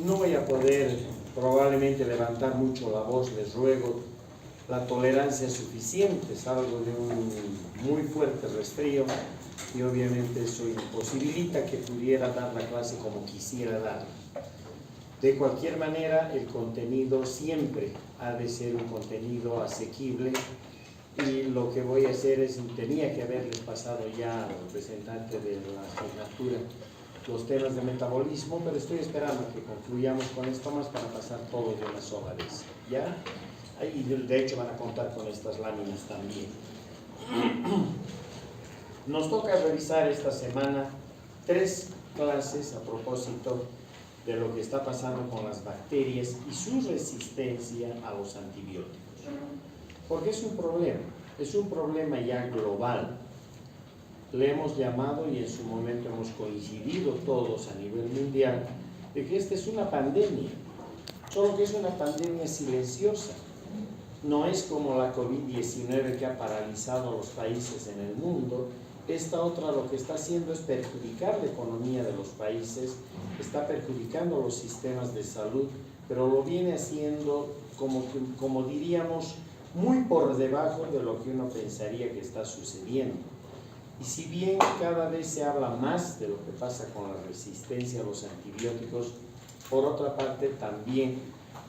No voy a poder probablemente levantar mucho la voz, les ruego. La tolerancia es suficiente, salgo de un muy fuerte resfrío y obviamente eso imposibilita que pudiera dar la clase como quisiera darla. De cualquier manera, el contenido siempre ha de ser un contenido asequible y lo que voy a hacer es, tenía que haberles pasado ya al representante de la asignatura los temas de metabolismo, pero estoy esperando que concluyamos con esto más para pasar todo de una sola vez, ¿ya? Y de hecho van a contar con estas láminas también. Nos toca revisar esta semana 3 clases a propósito de lo que está pasando con las bacterias y su resistencia a los antibióticos. Porque es un problema ya global. Le hemos llamado, y en su momento hemos coincidido todos a nivel mundial, de que esta es una pandemia, solo que es una pandemia silenciosa. No es como la COVID-19 que ha paralizado a los países en el mundo. Esta otra lo que está haciendo es perjudicar la economía de los países, está perjudicando los sistemas de salud, pero lo viene haciendo como diríamos, muy por debajo de lo que uno pensaría que está sucediendo. Y si bien cada vez se habla más de lo que pasa con la resistencia a los antibióticos, por otra parte también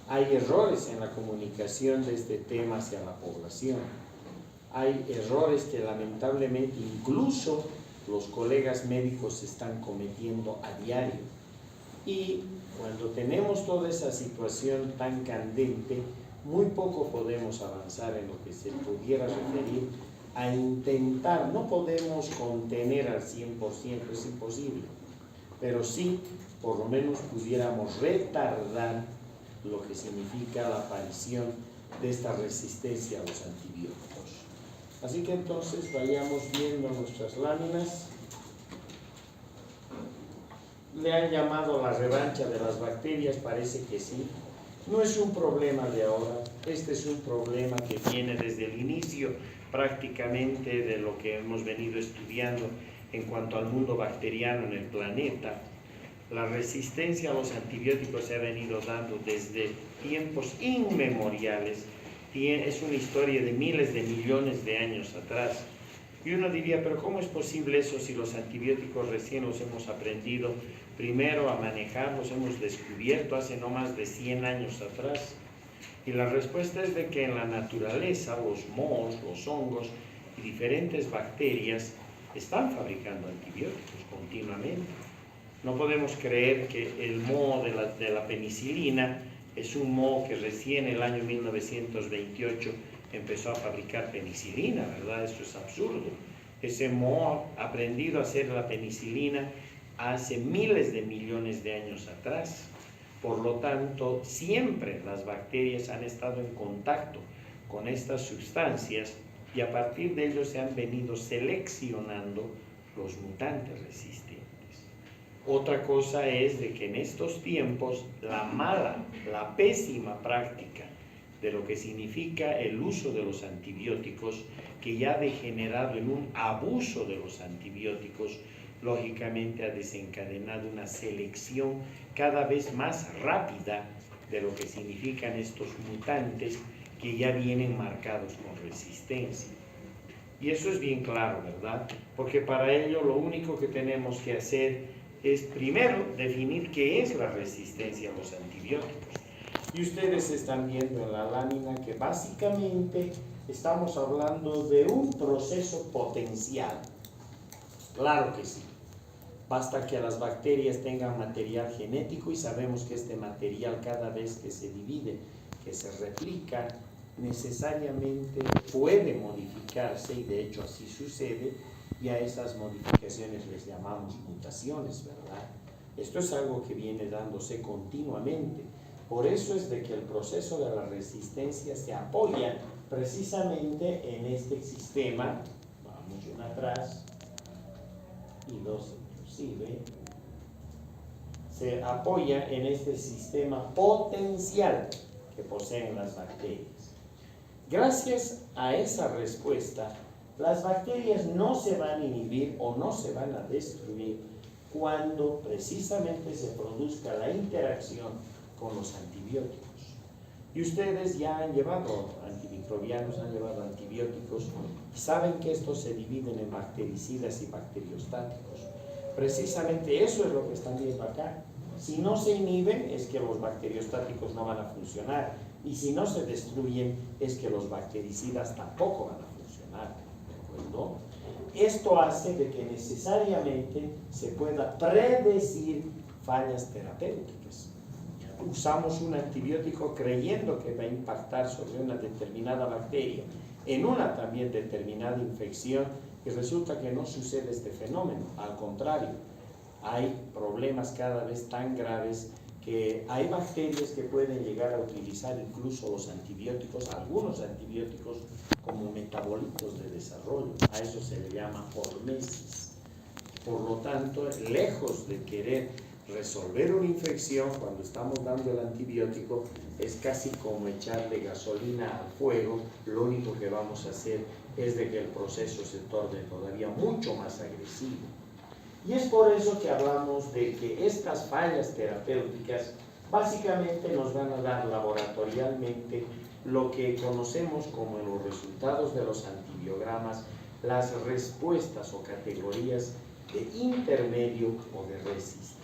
hay errores en la comunicación de este tema hacia la población. Hay errores que lamentablemente incluso los colegas médicos están cometiendo a diario. Y cuando tenemos toda esa situación tan candente, muy poco podemos avanzar en lo que se pudiera referir a intentar, no podemos contener al 100%, es imposible, pero sí, por lo menos pudiéramos retardar lo que significa la aparición de esta resistencia a los antibióticos. Así que entonces vayamos viendo nuestras láminas. Le han llamado la revancha de las bacterias, parece que sí. No es un problema de ahora, este es un problema que viene desde el inicio prácticamente de lo que hemos venido estudiando en cuanto al mundo bacteriano en el planeta. La resistencia a los antibióticos se ha venido dando desde tiempos inmemoriales. Es una historia de miles de millones de años atrás. Y uno diría, pero ¿cómo es posible eso si los antibióticos recién los hemos aprendido primero a manejar, los hemos descubierto hace no más de 100 años atrás? Y la respuesta es de que en la naturaleza los mohos, los hongos y diferentes bacterias están fabricando antibióticos continuamente. No podemos creer que el moho de la penicilina es un moho que recién en el año 1928 empezó a fabricar penicilina, ¿verdad? Eso es absurdo. Ese moho ha aprendido a hacer la penicilina hace miles de millones de años atrás. Por lo tanto, siempre las bacterias han estado en contacto con estas sustancias y a partir de ello se han venido seleccionando los mutantes resistentes. Otra cosa es de que en estos tiempos la pésima práctica de lo que significa el uso de los antibióticos, que ya ha degenerado en un abuso de los antibióticos, lógicamente ha desencadenado una selección cada vez más rápida de lo que significan estos mutantes que ya vienen marcados con resistencia. Y eso es bien claro, ¿verdad? Porque para ello lo único que tenemos que hacer es primero definir qué es la resistencia a los antibióticos. Y ustedes están viendo en la lámina que básicamente estamos hablando de un proceso potencial. Claro que sí. Basta que las bacterias tengan material genético y sabemos que este material cada vez que se divide, que se replica, necesariamente puede modificarse y de hecho así sucede y a esas modificaciones les llamamos mutaciones, ¿verdad? Esto es algo que viene dándose continuamente. Por eso es de que el proceso de la resistencia se apoya precisamente en este sistema, vamos una atrás y dos inclusive, se apoya en este sistema potencial que poseen las bacterias. Gracias a esa respuesta, las bacterias no se van a inhibir o no se van a destruir cuando precisamente se produzca la interacción con los antibióticos. Y ustedes ya han llevado antimicrobianos, han llevado antibióticos, saben que estos se dividen en bactericidas y bacteriostáticos. Precisamente eso es lo que están viendo acá. Si no se inhiben, es que los bacteriostáticos no van a funcionar. Y si no se destruyen, es que los bactericidas tampoco van a funcionar. ¿De acuerdo? Esto hace de que necesariamente se pueda predecir fallas terapéuticas. Usamos un antibiótico creyendo que va a impactar sobre una determinada bacteria, en una también determinada infección, y resulta que no sucede este fenómeno. Al contrario, hay problemas cada vez tan graves que hay bacterias que pueden llegar a utilizar incluso los antibióticos, algunos antibióticos, como metabolitos de desarrollo. A eso se le llama hormesis. Por lo tanto, lejos de querer resolver una infección, cuando estamos dando el antibiótico, es casi como echarle gasolina al fuego. Lo único que vamos a hacer es de que el proceso se torne todavía mucho más agresivo. Y es por eso que hablamos de que estas fallas terapéuticas básicamente nos van a dar laboratorialmente lo que conocemos como en los resultados de los antibiogramas, las respuestas o categorías de intermedio o de resistencia.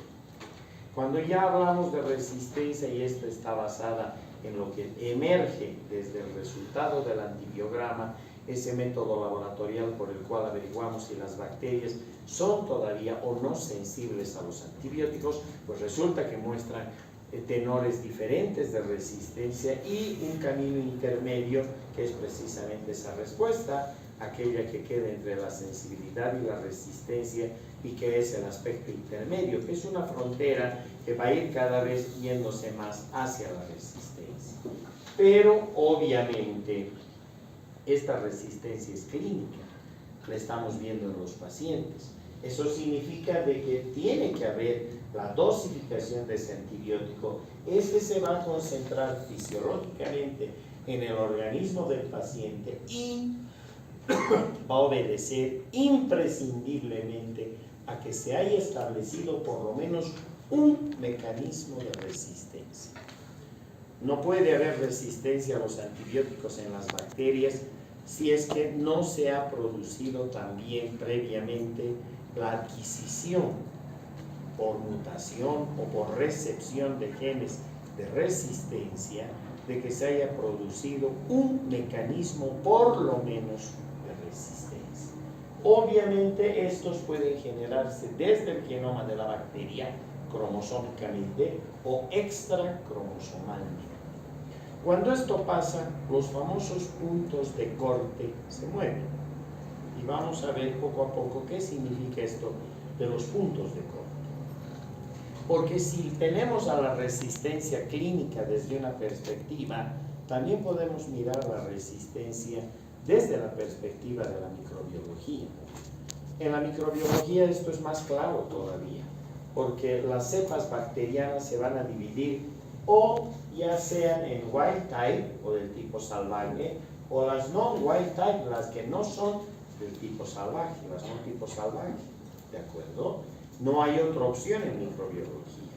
Cuando ya hablamos de resistencia, y esto está basada en lo que emerge desde el resultado del antibiograma, ese método laboratorial por el cual averiguamos si las bacterias son todavía o no sensibles a los antibióticos, pues resulta que muestran tenores diferentes de resistencia y un camino intermedio que es precisamente esa respuesta, aquella que queda entre la sensibilidad y la resistencia, y que es el aspecto intermedio, que es una frontera que va a ir cada vez yéndose más hacia la resistencia. Pero obviamente esta resistencia es clínica, la estamos viendo en los pacientes. Eso significa de que tiene que haber la dosificación de ese antibiótico. Este se va a concentrar fisiológicamente en el organismo del paciente y va a obedecer imprescindiblemente a que se haya establecido por lo menos un mecanismo de resistencia. No puede haber resistencia a los antibióticos en las bacterias si es que no se ha producido también previamente la adquisición por mutación o por recepción de genes de resistencia, de que se haya producido un mecanismo por lo menos de resistencia. Obviamente estos pueden generarse desde el genoma de la bacteria, cromosómicamente o extracromosomalmente. Cuando esto pasa, los famosos puntos de corte se mueven. Y vamos a ver poco a poco qué significa esto de los puntos de corte. Porque si tenemos a la resistencia clínica desde una perspectiva, también podemos mirar la resistencia desde la perspectiva de la microbiología. En la microbiología esto es más claro todavía, porque las cepas bacterianas se van a dividir o ya sean en wild type o del tipo salvaje, o las non-wild type, las que no son del tipo salvaje, las no tipo salvaje, ¿de acuerdo? No hay otra opción en microbiología.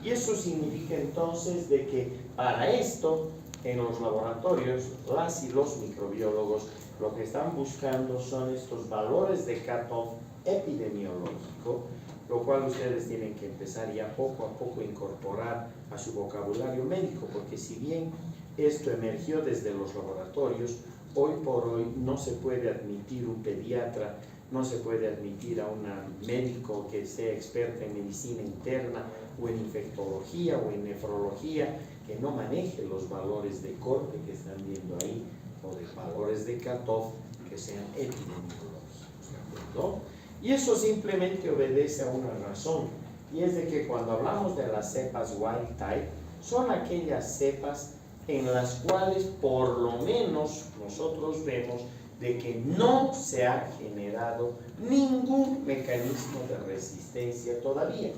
Y eso significa entonces de que para esto, en los laboratorios, las y los microbiólogos lo que están buscando son estos valores de cutoff epidemiológico, lo cual ustedes tienen que empezar ya poco a poco a incorporar a su vocabulario médico, porque si bien esto emergió desde los laboratorios, hoy por hoy no se puede admitir un pediatra, no se puede admitir a un médico que sea experto en medicina interna o en infectología o en nefrología que no maneje los valores de corte que están viendo ahí, o de valores de cutoff que sean epidemiológicos, ¿de acuerdo? Y eso simplemente obedece a una razón, y es de que cuando hablamos de las cepas wild type, son aquellas cepas en las cuales por lo menos nosotros vemos de que no se ha generado ningún mecanismo de resistencia todavía.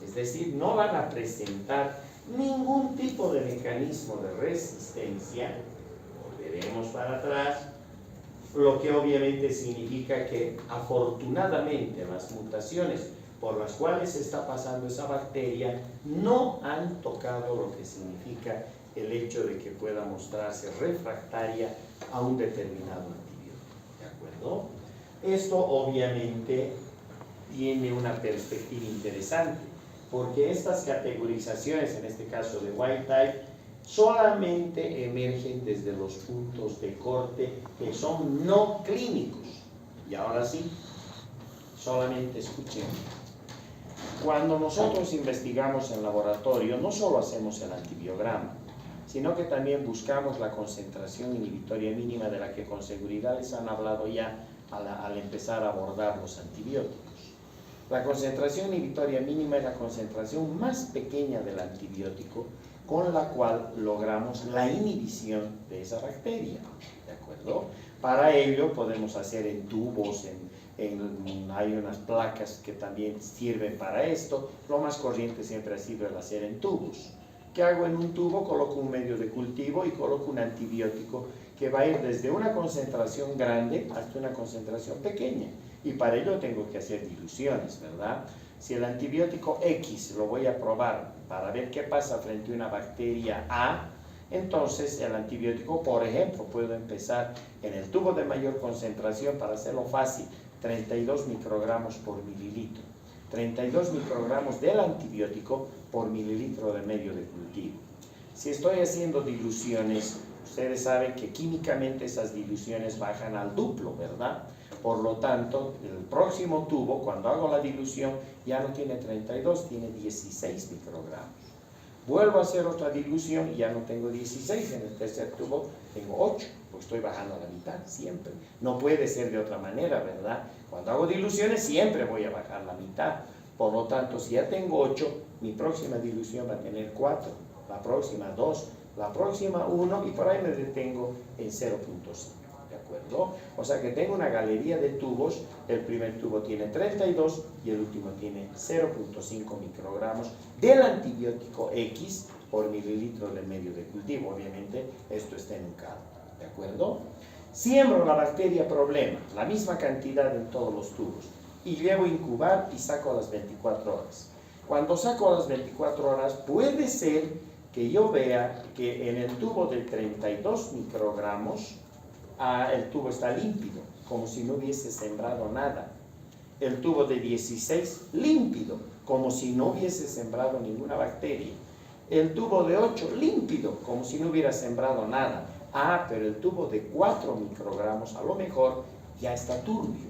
Es decir, no van a presentar ningún tipo de mecanismo de resistencia. Volveremos para atrás, lo que obviamente significa que afortunadamente las mutaciones por las cuales está pasando esa bacteria no han tocado lo que significa el hecho de que pueda mostrarse refractaria a un determinado antibiótico. ¿De acuerdo? Esto obviamente tiene una perspectiva interesante, porque estas categorizaciones, en este caso de Wild Type, solamente emergen desde los puntos de corte que son no clínicos. Y ahora sí, solamente escuchen. Cuando nosotros investigamos en laboratorio, no solo hacemos el antibiograma, sino que también buscamos la concentración inhibitoria mínima de la que con seguridad les han hablado ya al empezar a abordar los antibióticos. La concentración inhibitoria mínima es la concentración más pequeña del antibiótico con la cual logramos la inhibición de esa bacteria. ¿De acuerdo? Para ello podemos hacer en tubos, hay unas placas que también sirven para esto. Lo más corriente siempre ha sido el hacer en tubos. ¿Qué hago en un tubo? Coloco un medio de cultivo y coloco un antibiótico que va a ir desde una concentración grande hasta una concentración pequeña. Y para ello tengo que hacer diluciones, ¿verdad? Si el antibiótico X lo voy a probar para ver qué pasa frente a una bacteria A, entonces el antibiótico, por ejemplo, puedo empezar en el tubo de mayor concentración, para hacerlo fácil, 32 microgramos por mililitro. 32 microgramos del antibiótico por mililitro de medio de cultivo. Si estoy haciendo diluciones, ustedes saben que químicamente esas diluciones bajan al duplo, ¿verdad? Por lo tanto, el próximo tubo, cuando hago la dilución, ya no tiene 32, tiene 16 microgramos. Vuelvo a hacer otra dilución y ya no tengo 16, en el tercer tubo tengo 8, porque estoy bajando a la mitad, siempre. No puede ser de otra manera, ¿verdad? Cuando hago diluciones siempre voy a bajar la mitad. Por lo tanto, si ya tengo 8, mi próxima dilución va a tener 4, la próxima 2, la próxima 1 y por ahí me detengo en 0.5. ¿De acuerdo? O sea que tengo una galería de tubos, el primer tubo tiene 32 y el último tiene 0.5 microgramos del antibiótico X por mililitro de medio de cultivo. Obviamente esto está en un caldo. ¿De acuerdo? Siembro la bacteria problema, la misma cantidad en todos los tubos, y llevo a incubar y saco a las 24 horas. Cuando saco a las 24 horas, puede ser que yo vea que en el tubo de 32 microgramos, el tubo está límpido, como si no hubiese sembrado nada. El tubo de 16, límpido, como si no hubiese sembrado ninguna bacteria. El tubo de 8, límpido, como si no hubiera sembrado nada. Pero el tubo de 4 microgramos a lo mejor ya está turbio.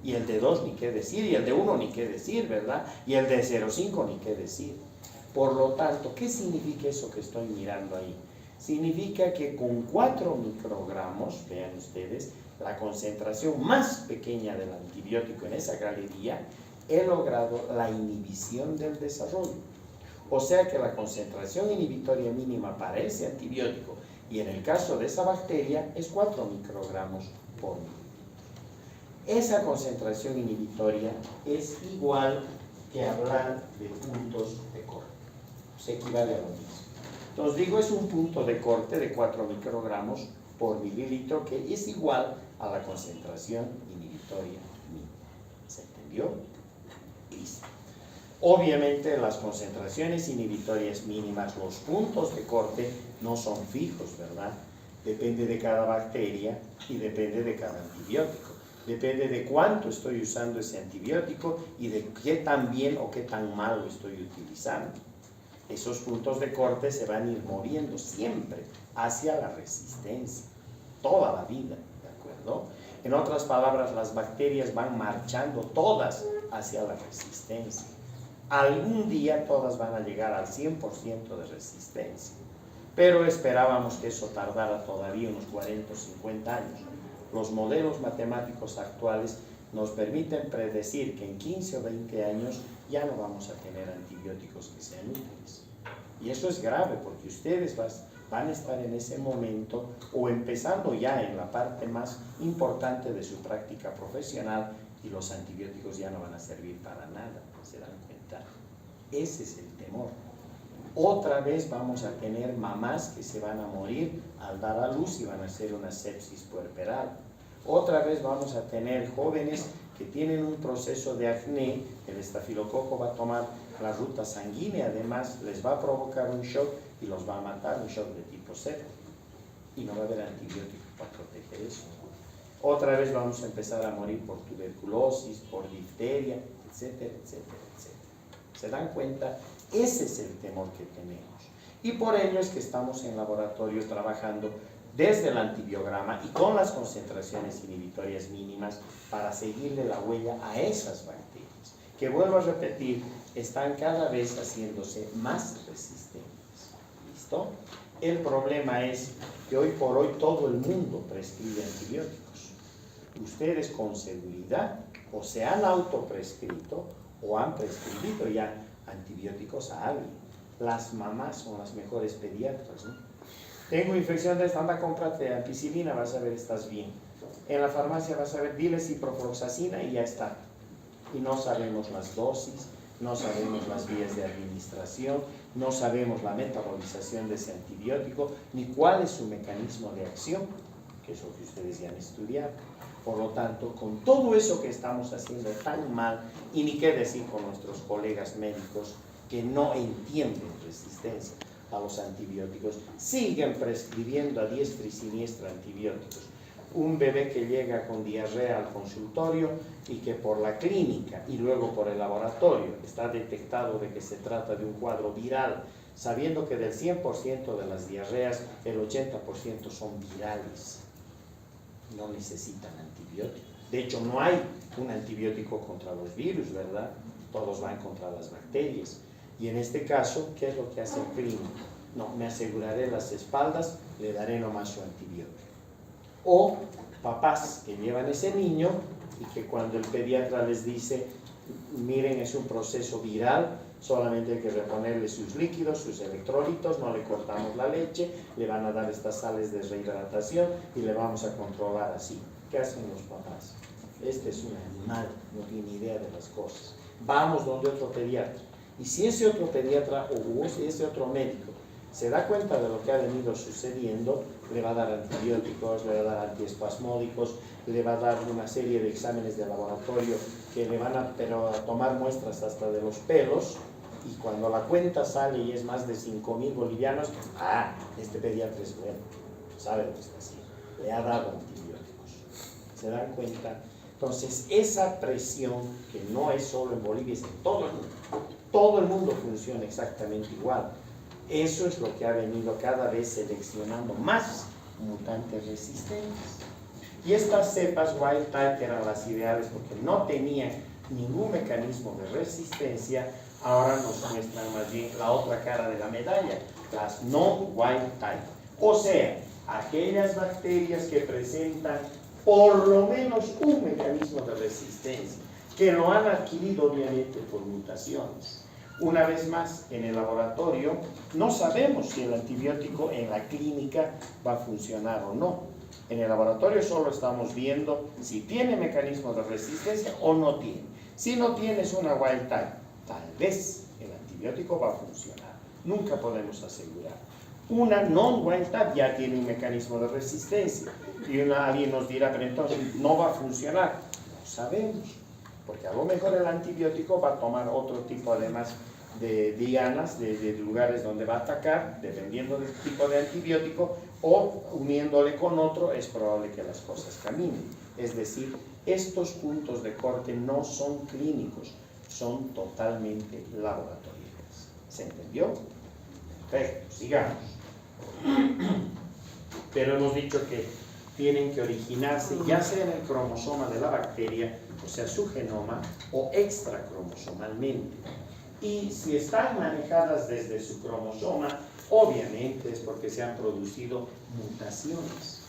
Y el de 2 ni qué decir, y el de 1 ni qué decir, ¿verdad? Y el de 0,5 ni qué decir. Por lo tanto, ¿qué significa eso que estoy mirando ahí? Significa que con 4 microgramos, vean ustedes, la concentración más pequeña del antibiótico en esa galería, he logrado la inhibición del desarrollo. O sea que la concentración inhibitoria mínima para ese antibiótico, y en el caso de esa bacteria, es 4 microgramos por mililitro. Esa concentración inhibitoria es igual que hablar de puntos de corte. Se equivale a lo mismo. Entonces digo, es un punto de corte de 4 microgramos por mililitro, que es igual a la concentración inhibitoria mínima. ¿Se entendió? Listo. Obviamente las concentraciones inhibitorias mínimas, los puntos de corte, no son fijos, ¿verdad? Depende de cada bacteria y depende de cada antibiótico. Depende de cuánto estoy usando ese antibiótico y de qué tan bien o qué tan mal lo estoy utilizando. Esos puntos de corte se van a ir moviendo siempre hacia la resistencia, toda la vida, ¿de acuerdo? En otras palabras, las bacterias van marchando todas hacia la resistencia. Algún día todas van a llegar al 100% de resistencia, pero esperábamos que eso tardara todavía unos 40 o 50 años. Los modelos matemáticos actuales nos permiten predecir que en 15 o 20 años ya no vamos a tener antibióticos que sean útiles. Y eso es grave porque ustedes van a estar en ese momento o empezando ya en la parte más importante de su práctica profesional y los antibióticos ya no van a servir para nada, ¿se dan cuenta? Ese es el temor. Otra vez vamos a tener mamás que se van a morir al dar a luz y van a hacer una sepsis puerperal. Otra vez vamos a tener jóvenes que tienen un proceso de acné, el estafilococo va a tomar la ruta sanguínea, además les va a provocar un shock y los va a matar, un shock de tipo C. Y no va a haber antibiótico para proteger eso. Otra vez vamos a empezar a morir por tuberculosis, por difteria, etcétera, etcétera, etcétera. ¿Se dan cuenta? Ese es el temor que tenemos. Y por ello es que estamos en laboratorio trabajando desde el antibiograma y con las concentraciones inhibitorias mínimas para seguirle la huella a esas bacterias, que vuelvo a repetir, están cada vez haciéndose más resistentes. ¿Listo? El problema es que hoy por hoy todo el mundo prescribe antibióticos. Ustedes con seguridad o se han autoprescrito o han prescribido ya antibióticos a alguien. Las mamás son las mejores pediatras, ¿no? Tengo infección de esta, anda, cómprate ampicilina, vas a ver, estás bien. En la farmacia vas a ver, dile ciprofloxacina y ya está. Y no sabemos las dosis, no sabemos las vías de administración, no sabemos la metabolización de ese antibiótico, ni cuál es su mecanismo de acción, que es lo que ustedes ya han estudiado. Por lo tanto, con todo eso que estamos haciendo tan mal, y ni qué decir con nuestros colegas médicos que no entienden resistencia a los antibióticos, siguen prescribiendo a diestra y siniestra antibióticos. Un bebé que llega con diarrea al consultorio y que por la clínica y luego por el laboratorio está detectado de que se trata de un cuadro viral, sabiendo que del 100% de las diarreas, el 80% son virales. No necesitan antibióticos. De hecho, no hay un antibiótico contra los virus, ¿verdad? Todos van contra las bacterias. Y en este caso, ¿qué es lo que hace el clínico? No, me aseguraré las espaldas, le daré nomás su antibiótico. O papás que llevan ese niño y que cuando el pediatra les dice, miren, es un proceso viral, solamente hay que reponerle sus líquidos, sus electrolitos, no le cortamos la leche, le van a dar estas sales de rehidratación y le vamos a controlar así. ¿Qué hacen los papás? Este es un animal, no tiene idea de las cosas. Vamos donde otro pediatra. Y si ese otro pediatra o ese otro médico se da cuenta de lo que ha venido sucediendo, le va a dar antibióticos, le va a dar antiespasmódicos, le va a dar una serie de exámenes de laboratorio que le van a tomar muestras hasta de los pelos, y cuando la cuenta sale y es más de 5.000 bolivianos, este pediatra es bueno, sabe lo que está haciendo, le ha dado antibióticos. ¿Se dan cuenta? Entonces, esa presión, que no es solo en Bolivia, es en todo el mundo funciona exactamente igual. Eso es lo que ha venido cada vez seleccionando más mutantes resistentes. Y estas cepas wild type eran las ideales porque no tenían ningún mecanismo de resistencia. Ahora nos muestran más bien la otra cara de la medalla, las non-wild type. O sea, aquellas bacterias que presentan por lo menos un mecanismo de resistencia, que lo han adquirido obviamente por mutaciones. Una vez más, en el laboratorio no sabemos si el antibiótico en la clínica va a funcionar o no. En el laboratorio solo estamos viendo si tiene mecanismo de resistencia o no tiene. Si no tienes una wild type, tal vez el antibiótico va a funcionar. Nunca podemos asegurar. Una non-wild type ya tiene un mecanismo de resistencia. Y alguien nos dirá, pero entonces no va a funcionar. No sabemos. Porque a lo mejor el antibiótico va a tomar otro tipo además de dianas, de lugares donde va a atacar, dependiendo del tipo de antibiótico, o uniéndole con otro, es probable que las cosas caminen. Es decir, estos puntos de corte no son clínicos, son totalmente laboratoriales. ¿Se entendió? Perfecto, sigamos. Pero hemos dicho que tienen que originarse ya sea en el cromosoma de la bacteria, o sea, su genoma, o extracromosomalmente. Y si están manejadas desde su cromosoma, obviamente es porque se han producido mutaciones.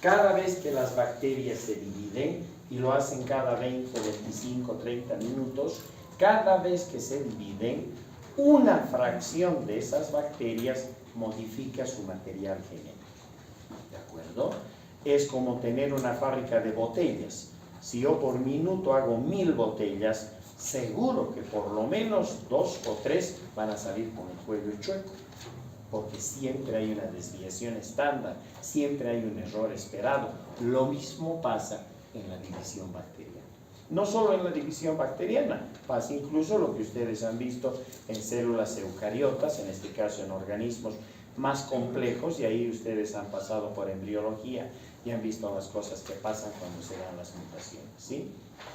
Cada vez que las bacterias se dividen, y lo hacen cada 20, 25, 30 minutos, cada vez que se dividen, una fracción de esas bacterias modifica su material genético. ¿De acuerdo? Es como tener una fábrica de botellas. Si yo por minuto hago 1000 botellas, seguro que por lo menos 2 o 3 van a salir con el cuello chueco, porque siempre hay una desviación estándar, siempre hay un error esperado. Lo mismo pasa en la división bacteriana. No solo en la división bacteriana, pasa incluso lo que ustedes han visto en células eucariotas, en este caso en organismos más complejos, y ahí ustedes han pasado por embriología y han visto las cosas que pasan cuando se dan las mutaciones, ¿sí?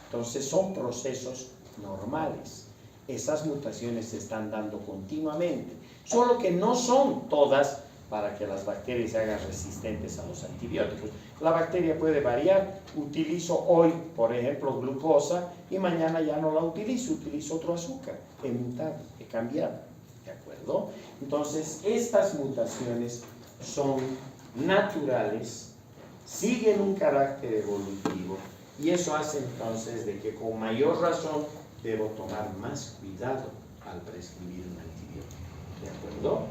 Entonces son procesos normales. Esas mutaciones se están dando continuamente, solo que no son todas para que las bacterias se hagan resistentes a los antibióticos. La bacteria puede variar, utilizo hoy, por ejemplo, glucosa y mañana ya no la utilizo otro azúcar, he mutado, he cambiado, ¿de acuerdo? Entonces, estas mutaciones son naturales, siguen un carácter evolutivo y eso hace entonces de que con mayor razón debo tomar más cuidado al prescribir un antibiótico, ¿de acuerdo?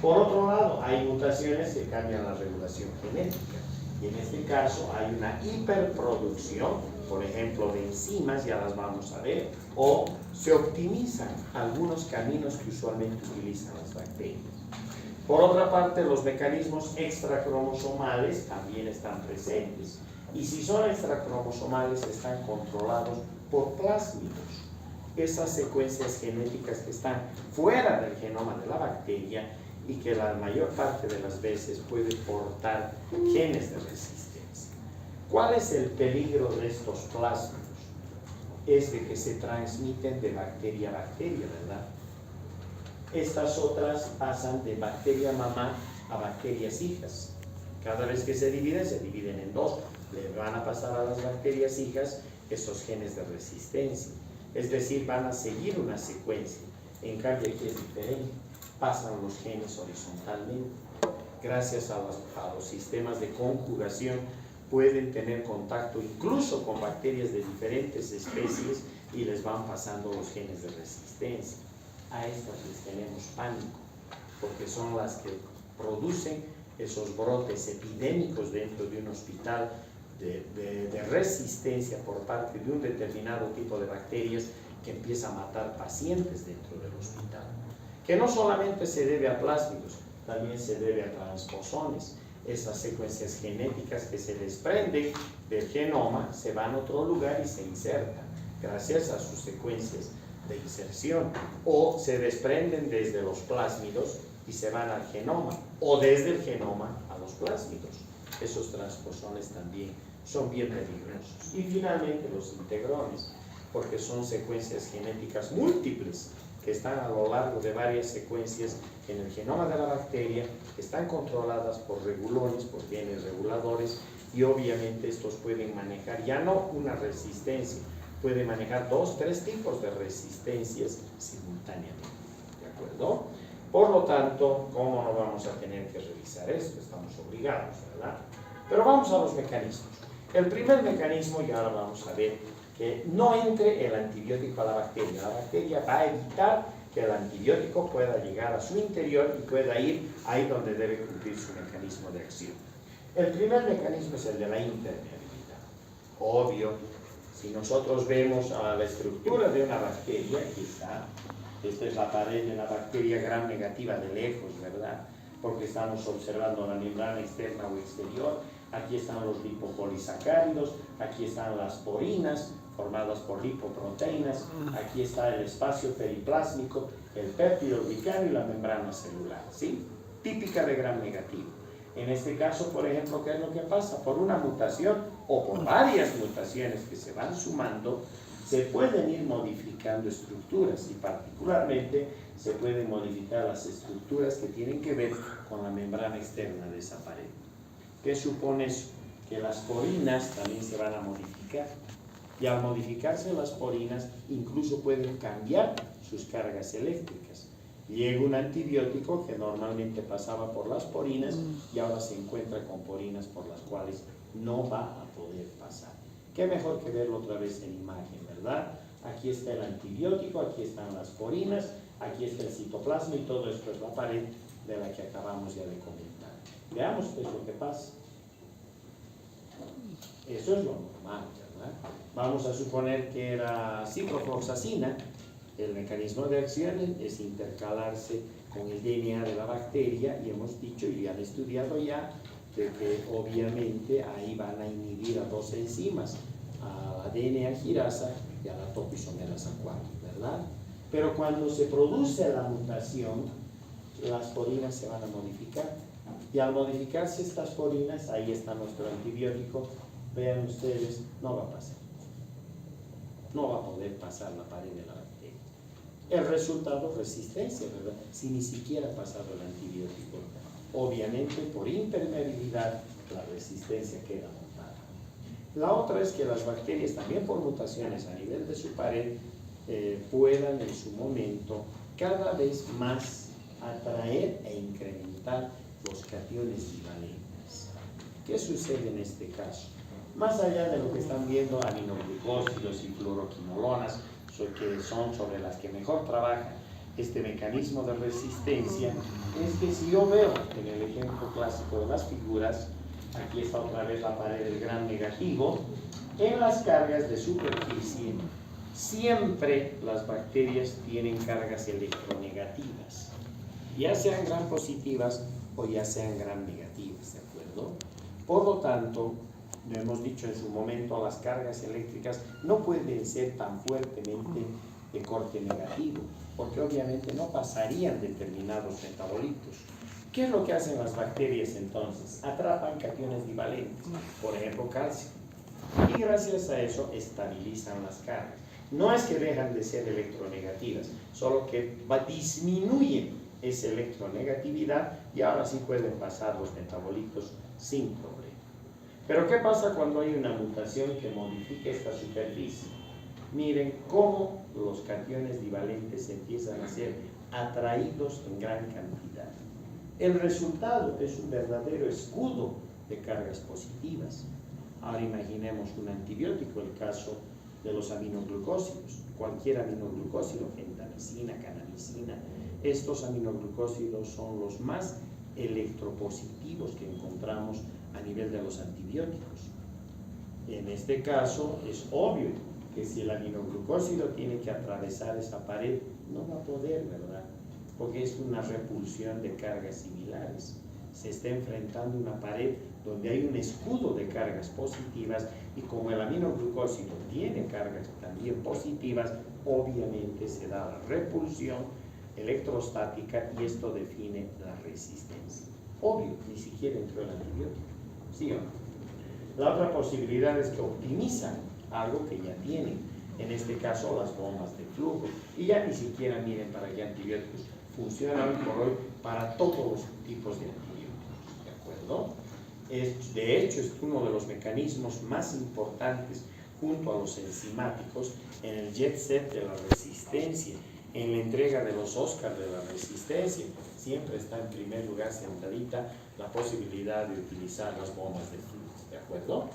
Por otro lado, hay mutaciones que cambian la regulación genética y en este caso hay una hiperproducción, por ejemplo, de enzimas, ya las vamos a ver, o se optimizan algunos caminos que usualmente utilizan las bacterias. Por otra parte, los mecanismos extracromosomales también están presentes y si son extracromosomales están controlados por plásmidos. Esas secuencias genéticas que están fuera del genoma de la bacteria y que la mayor parte de las veces pueden portar genes de resistencia. ¿Cuál es el peligro de estos plásmidos? Es de que se transmiten de bacteria a bacteria, ¿verdad? Estas otras pasan de bacteria mamá a bacterias hijas. Cada vez que se dividen en dos. Le van a pasar a las bacterias hijas esos genes de resistencia. Es decir, van a seguir una secuencia. En cambio, aquí es diferente. Pasan los genes horizontalmente. Gracias a los sistemas de conjugación pueden tener contacto incluso con bacterias de diferentes especies y les van pasando los genes de resistencia. A estas les tenemos pánico porque son las que producen esos brotes epidémicos dentro de un hospital de resistencia por parte de un determinado tipo de bacterias que empieza a matar pacientes dentro del hospital. Que no solamente se debe a plásmidos, también se debe a transposones. Esas secuencias genéticas que se desprenden del genoma se van a otro lugar y se insertan gracias a sus secuencias de inserción, o se desprenden desde los plásmidos y se van al genoma, o desde el genoma a los plásmidos. Esos transposones también son bien peligrosos. Y finalmente los integrones, porque son secuencias genéticas múltiples que están a lo largo de varias secuencias en el genoma de la bacteria, que están controladas por regulones, por genes reguladores, y obviamente estos pueden manejar ya no una resistencia, pueden manejar 2, 3 tipos de resistencias simultáneamente, ¿de acuerdo? Por lo tanto, ¿cómo no vamos a tener que revisar esto? Estamos obligados, ¿verdad? Pero vamos a los mecanismos. El primer mecanismo, y ahora vamos a ver, que no entre el antibiótico a la bacteria. La bacteria va a evitar que el antibiótico pueda llegar a su interior y pueda ir ahí donde debe cumplir su mecanismo de acción. El primer mecanismo es el de la impermeabilidad. Obvio, si nosotros vemos a la estructura de una bacteria, aquí está, esta es la pared de una bacteria gram negativa de lejos, ¿verdad? Porque estamos observando la membrana externa o exterior. Aquí están los lipopolisacáridos, aquí están las porinas formadas por lipoproteínas, aquí está el espacio periplásmico, el péptido glicano y la membrana celular, ¿sí? Típica de gram negativo. En este caso, por ejemplo, ¿qué es lo que pasa? Por una mutación o por varias mutaciones que se van sumando, se pueden ir modificando estructuras y particularmente se pueden modificar las estructuras que tienen que ver con la membrana externa de esa pared. ¿Qué supone eso? Que las porinas también se van a modificar y al modificarse las porinas incluso pueden cambiar sus cargas eléctricas. Llega un antibiótico que normalmente pasaba por las porinas y ahora se encuentra con porinas por las cuales no va a poder pasar. Qué mejor que verlo otra vez en imagen, ¿verdad? Aquí está el antibiótico, aquí están las porinas, aquí está el citoplasma y todo esto es la pared de la que acabamos ya de comentar. Veamos qué es lo que pasa. Eso es lo normal, ¿verdad? Vamos a suponer que era ciprofloxacina. El mecanismo de acción es intercalarse con el DNA de la bacteria y hemos dicho y han estudiado ya de que obviamente ahí van a inhibir a 2 enzimas, a la DNA-girasa y a la topoisomerasa 4, ¿verdad? Pero cuando se produce la mutación, las porinas se van a modificar. Y al modificarse estas porinas, ahí está nuestro antibiótico, vean ustedes, no va a pasar. No va a poder pasar la pared de la bacteria. El resultado, resistencia, ¿verdad? Si ni siquiera ha pasado el antibiótico. Obviamente, por impermeabilidad, la resistencia queda montada. La otra es que las bacterias, también por mutaciones a nivel de su pared, puedan en su momento cada vez más atraer e incrementar los cationes bivalentes. ¿Qué sucede en este caso? Más allá de lo que están viendo aminoglucósidos y fluoroquinolonas, que son sobre las que mejor trabaja este mecanismo de resistencia, es que si yo veo en el ejemplo clásico de las figuras, aquí está otra vez la pared del gran negativo, en las cargas de superficie, siempre las bacterias tienen cargas electronegativas, ya sean gram positivas o ya sean gram negativas, ¿de acuerdo? Por lo tanto, lo hemos dicho en su momento, las cargas eléctricas no pueden ser tan fuertemente de corte negativo, porque obviamente no pasarían determinados metabolitos. ¿Qué es lo que hacen las bacterias entonces? Atrapan cationes divalentes, por ejemplo calcio, y gracias a eso estabilizan las cargas. No es que dejan de ser electronegativas, solo que disminuyen esa electronegatividad y ahora sí pueden pasar los metabolitos sin problema. Pero ¿qué pasa cuando hay una mutación que modifica esta superficie? Miren cómo los cationes divalentes empiezan a ser atraídos en gran cantidad. El resultado es un verdadero escudo de cargas positivas. Ahora imaginemos un antibiótico, el caso de los aminoglucósidos. Cualquier aminoglucósido, gentamicina, canamicina, estos aminoglucósidos son los más electropositivos que encontramos a nivel de los antibióticos. En este caso es obvio que si el aminoglucósido tiene que atravesar esa pared, no va a poder, ¿verdad? Porque es una repulsión de cargas similares. Se está enfrentando una pared donde hay un escudo de cargas positivas y como el aminoglucósido tiene cargas también positivas, obviamente se da la repulsión electrostática y esto define la resistencia. Obvio, ni siquiera entró el antibiótico. ¿Sí o no? La otra posibilidad es que optimizan algo que ya tienen, en este caso las bombas de flujo, y ya ni siquiera miren para qué antibióticos funcionan hoy por hoy para todos los tipos de antibióticos, ¿de acuerdo? De hecho, es uno de los mecanismos más importantes junto a los enzimáticos en el jet set de la resistencia, en la entrega de los Oscars de la resistencia. Siempre está en primer lugar sentadita la posibilidad de utilizar las bombas de flujo, ¿de acuerdo?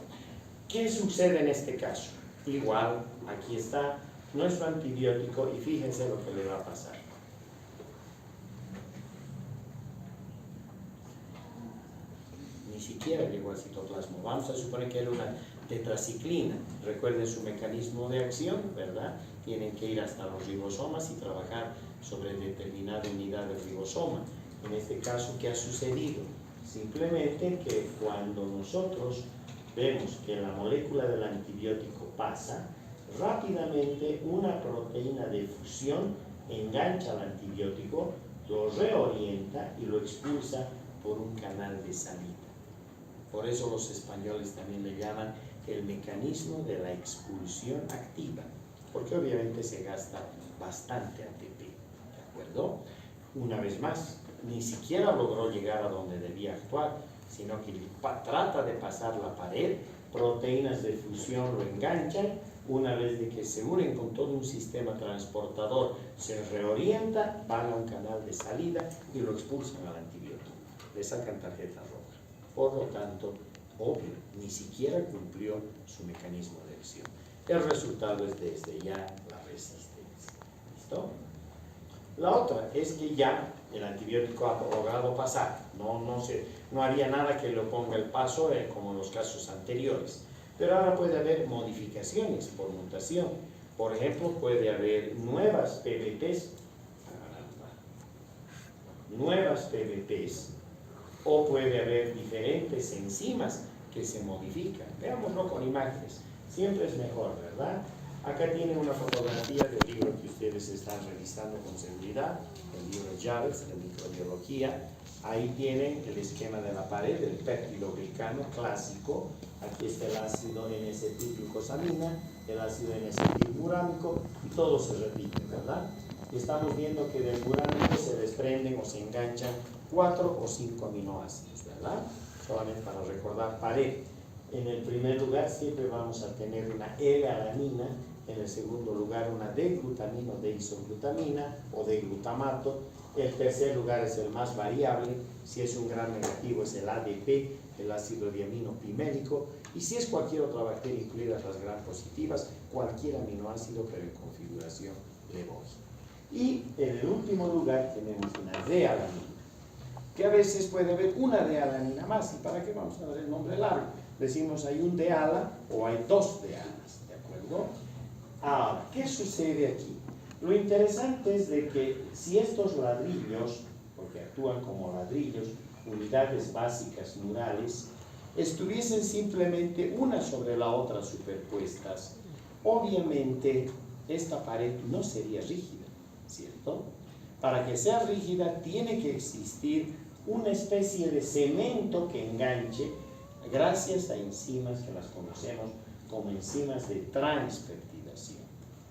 ¿Qué sucede en este caso? Igual, aquí está nuestro antibiótico y fíjense lo que le va a pasar. Ni siquiera llegó al citoplasma. Vamos a suponer que era una tetraciclina. Recuerden su mecanismo de acción, ¿verdad? Tienen que ir hasta los ribosomas y trabajar sobre determinada unidad del ribosoma. En este caso, ¿qué ha sucedido? Simplemente que cuando nosotros vemos que la molécula del antibiótico pasa, rápidamente una proteína de fusión engancha al antibiótico, lo reorienta y lo expulsa por un canal de salida. Por eso los españoles también le llaman el mecanismo de la expulsión activa, porque obviamente se gasta bastante ATP, ¿de acuerdo? Una vez más, ni siquiera logró llegar a donde debía actuar, sino que trata de pasar la pared, proteínas de fusión lo enganchan, una vez de que se unen con todo un sistema transportador, se reorienta, van a un canal de salida y lo expulsan al antibiótico, le sacan tarjeta roja. Por lo tanto, obvio, ni siquiera cumplió su mecanismo de acción. El resultado es desde ya la resistencia. ¿Listo? La otra es que ya el antibiótico ha logrado pasar, no haría nada que le oponga el paso como en los casos anteriores, pero ahora puede haber modificaciones por mutación. Por ejemplo, puede haber nuevas PBPs, o puede haber diferentes enzimas que se modifican. Veámoslo con imágenes. Siempre es mejor, ¿verdad? Acá tienen una fotografía del libro que ustedes están revisando con seguridad, el libro Llaves de microbiología. Ahí tienen el esquema de la pared, el peptidoglicano clásico. Aquí está el ácido N-acetilglucosamina, el ácido N-acetilburámico, y todo se repite, ¿verdad? Y estamos viendo que del burámico se desprenden o se enganchan 4 o 5 aminoácidos, ¿verdad? Solamente para recordar pared. En el primer lugar siempre vamos a tener una L-alanina, en el segundo lugar una D-glutamina o D-isoglutamina o D-glutamato. El tercer lugar es el más variable, si es un gram negativo es el ADP, el ácido diamino pimélico, y si es cualquier otra bacteria, incluidas las gram positivas, cualquier aminoácido pero en configuración levógena. Y en el último lugar tenemos una D-alanina, que a veces puede haber una D-alanina más. ¿Y para qué vamos a dar el nombre largo? Decimos hay un D-ala o hay dos D-alas, ¿de acuerdo? Ahora, ¿qué sucede aquí? Lo interesante es de que si estos ladrillos, porque actúan como ladrillos, unidades básicas neurales, estuviesen simplemente una sobre la otra superpuestas, obviamente esta pared no sería rígida, ¿cierto? Para que sea rígida tiene que existir una especie de cemento que enganche gracias a enzimas que las conocemos como enzimas de transpeptidación,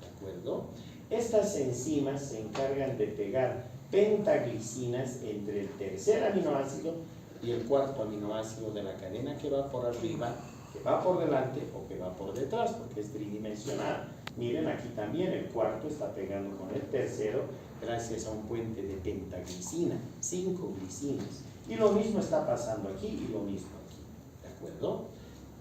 ¿de acuerdo? Estas enzimas se encargan de pegar pentaglicinas entre el tercer aminoácido y el cuarto aminoácido de la cadena que va por arriba, que va por delante o que va por detrás, porque es tridimensional. Miren, aquí también el cuarto está pegando con el tercero gracias a un puente de pentaglicina, 5 glicinas. Y lo mismo está pasando aquí y lo mismo aquí, ¿de acuerdo?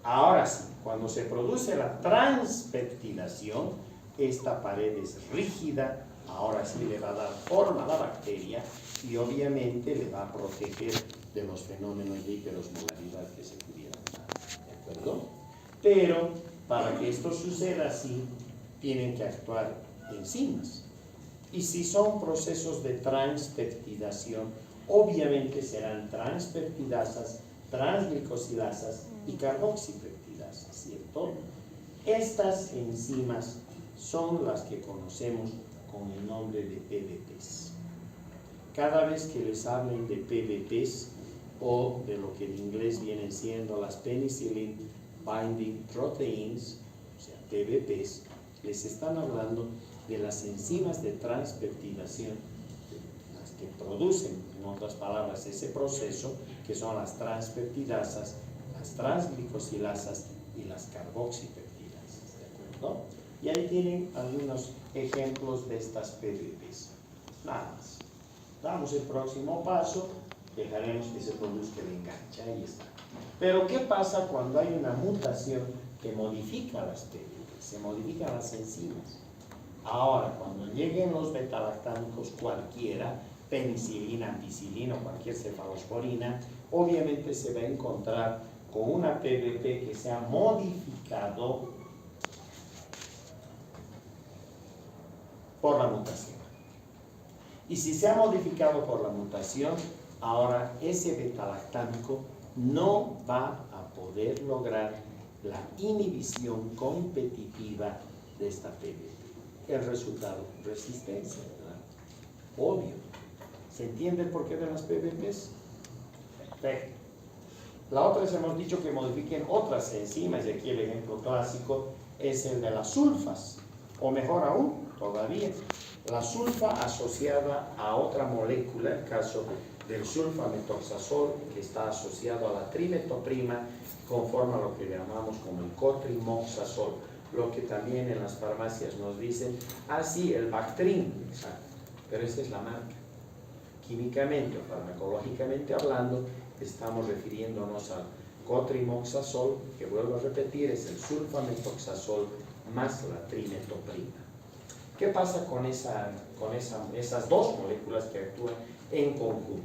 Ahora sí, cuando se produce la transpeptidación, esta pared es rígida, ahora sí le va a dar forma a la bacteria y obviamente le va a proteger de los fenómenos de hiperosmolaridad que se pudieran dar, ¿de acuerdo? Pero para que esto suceda así, tienen que actuar enzimas. Y si son procesos de transpeptidación, obviamente serán transpeptidasas, transglicosidasas y carboxipeptidasas, ¿cierto? Estas enzimas son las que conocemos con el nombre de PBPs. Cada vez que les hablen de PBPs o de lo que en inglés vienen siendo las Penicillin Binding Proteins, o sea, PBPs, les están hablando de las enzimas de transpeptidación, las que producen, en otras palabras, ese proceso, que son las transpeptidasas, las transglicosilasas y las carboxipeptidasas, ¿de acuerdo? Y ahí tienen algunos ejemplos de estas PBPs. Nada más. Damos el próximo paso, dejaremos que se produzca el enganche, ahí está. Pero ¿qué pasa cuando hay una mutación que modifica las PBPs? Se modifican las enzimas. Ahora, cuando lleguen los betalactámicos cualquiera, penicilina, ampicilina o cualquier cefalosporina, obviamente se va a encontrar con una PBP que se ha modificado por la mutación. Y si se ha modificado por la mutación, ahora ese betalactámico no va a poder lograr la inhibición competitiva de esta PBP. El resultado, resistencia, ¿verdad? Obvio. ¿Se entiende el porqué de las PBPs? Perfecto. La otra es, hemos dicho que modifiquen otras enzimas, y aquí el ejemplo clásico es el de las sulfas, o mejor aún, todavía, la sulfa asociada a otra molécula, el caso del sulfametoxazol, que está asociado a la trimetoprima, conforma lo que llamamos como el cotrimoxazol, lo que también en las farmacias nos dicen, sí, el Bactrim, exacto, pero esa es la marca. Químicamente o farmacológicamente hablando, estamos refiriéndonos al cotrimoxazol, que vuelvo a repetir, es el sulfametoxazol más la trimetoprima. ¿Qué pasa con esas dos moléculas que actúan en conjunto?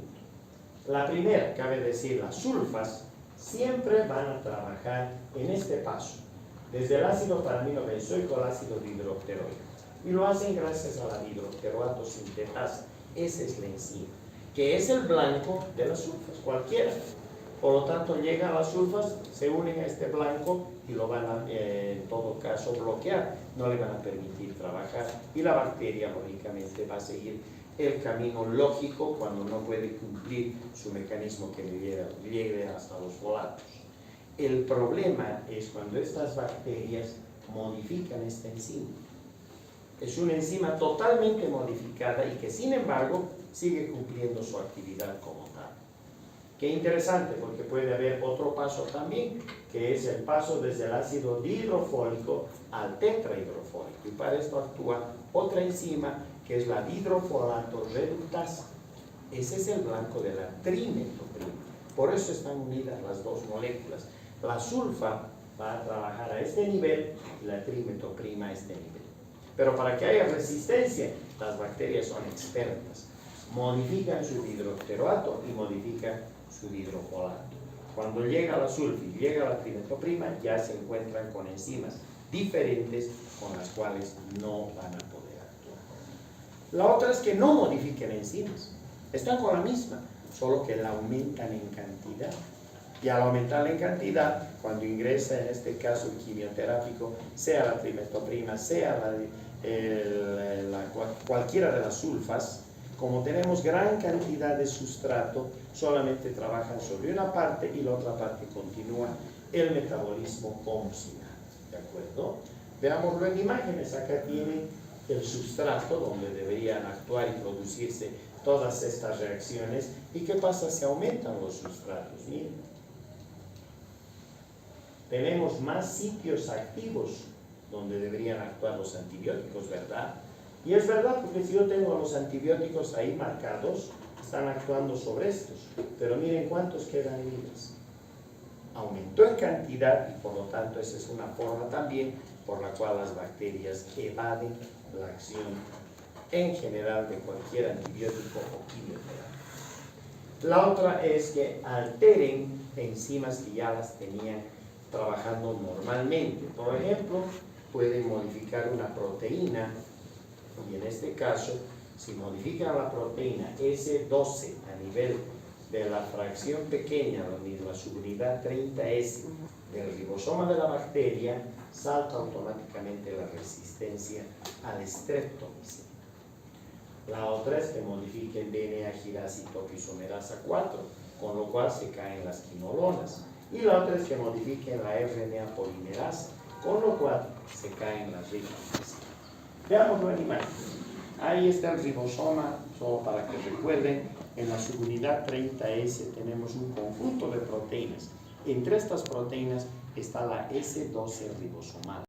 La primera, cabe decir, las sulfas, siempre van a trabajar en este paso, desde el ácido paraminobenzoico al ácido dihidroocteroico. Y lo hacen gracias a la dihidroocteroato sintetasa. Esa es la enzima, que es el blanco de las sulfas, cualquiera. Por lo tanto, llegan las sulfas, se unen a este blanco y lo van a, en todo caso, bloquear. No le van a permitir trabajar y la bacteria, lógicamente, va a seguir el camino lógico cuando no puede cumplir su mecanismo que le llegue hasta los folatos. El problema es cuando estas bacterias modifican esta enzima. Es una enzima totalmente modificada y que, sin embargo, sigue cumpliendo su actividad como tal. Qué interesante, porque puede haber otro paso también, que es el paso desde el ácido dihidrofólico al tetrahidrofólico. Y para esto actúa otra enzima, que es la dihidrofolato reductasa. Ese es el blanco de la trimetoprima. Por eso están unidas las dos moléculas. La sulfa va a trabajar a este nivel y la trimetoprima a este nivel. Pero para que haya resistencia, las bacterias son expertas. Modifican su dihidroteroato y modifican su dihidrofolato. Cuando llega la sulfa y llega la trimetoprima, ya se encuentran con enzimas diferentes con las cuales no van a poder actuar. La otra es que no modifiquen enzimas. Están con la misma, solo que la aumentan en cantidad. Y al aumentarla en cantidad, cuando ingresa en este caso el quimioterápico, sea la trimetoprima, sea cualquiera de las sulfas, como tenemos gran cantidad de sustrato, solamente trabajan sobre una parte y la otra parte continúa el metabolismo como si nada. ¿De acuerdo? Veámoslo en imágenes. Acá tiene el sustrato donde deberían actuar y producirse todas estas reacciones. ¿Y qué pasa si aumentan los sustratos? Miren. Tenemos más sitios activos donde deberían actuar los antibióticos, ¿verdad? Y es verdad, porque si yo tengo los antibióticos ahí marcados, están actuando sobre estos. Pero miren cuántos quedan libres. Aumentó en cantidad y por lo tanto esa es una forma también por la cual las bacterias evaden la acción en general de cualquier antibiótico o quimioterapia. La otra es que alteren enzimas que ya las tenían trabajando normalmente. Por ejemplo, pueden modificar una proteína y en este caso, si modifican la proteína S12 a nivel de la fracción pequeña, la subunidad 30S del ribosoma de la bacteria, salta automáticamente la resistencia al streptomicina. La otra es que modifiquen DNA girasa y topoisomerasa 4, con lo cual se caen las quinolonas. Y la otra es que modifiquen la RNA polimerasa, con lo cual se caen las ribosinas. Veámoslo en imagen. Ahí está el ribosoma, solo para que recuerden, en la subunidad 30S tenemos un conjunto de proteínas. Entre estas proteínas está la S12 ribosomal.